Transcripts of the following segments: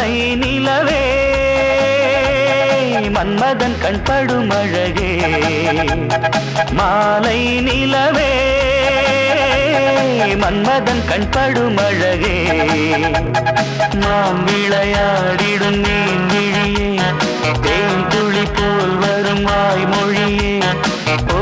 மாலை நிலவே மன்மதன் கண்படும் அழகே மாலை நிலவே மன்மதன் கண்படும் அழகே நாம் விளையாடிடும் நீன் விழியே தேன் துளி போல் வரும் வாய்மொழியே ஓ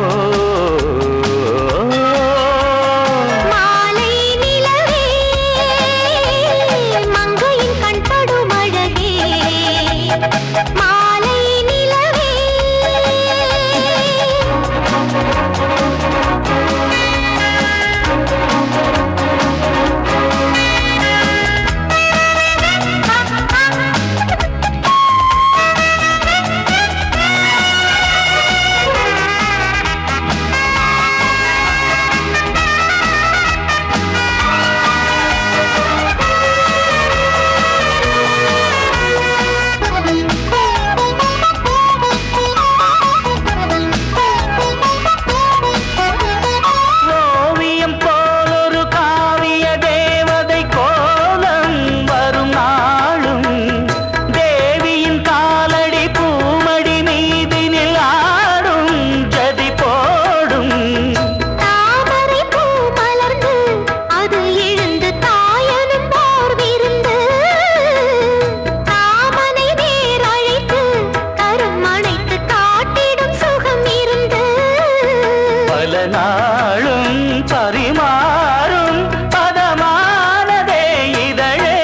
நாளும் பரிமாறும் பதமானதே இதழே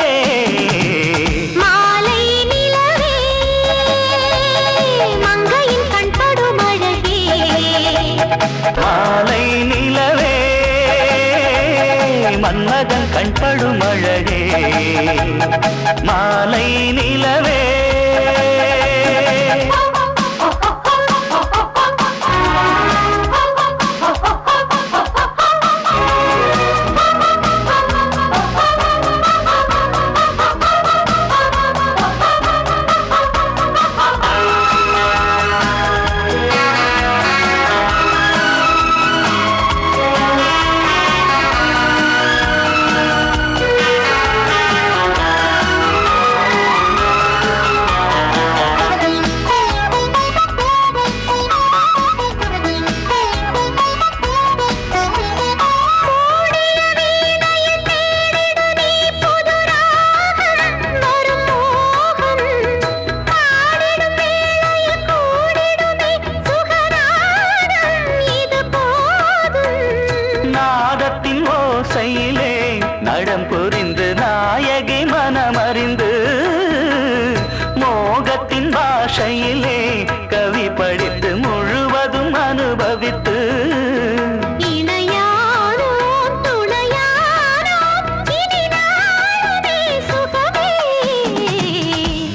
மாலை நிலவே மங்கையின் கண்படும் அழகே மாலை நிலவே மன்மதன் கண்படும் அழகே மாலை நிலவே ஓசையிலே நடம் புரிந்து நாயகி மனமறிந்து மோகத்தின் பாஷையிலே கவி படித்து முழுவதும் அனுபவித்து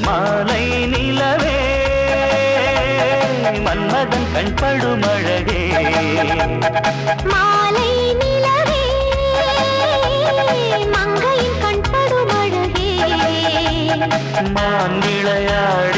மாலை நிலவே மன்மதன் கண்படும் அழகே மாலை நிலவே மங்கையின் கண்படும் அழகே மான் விளையாட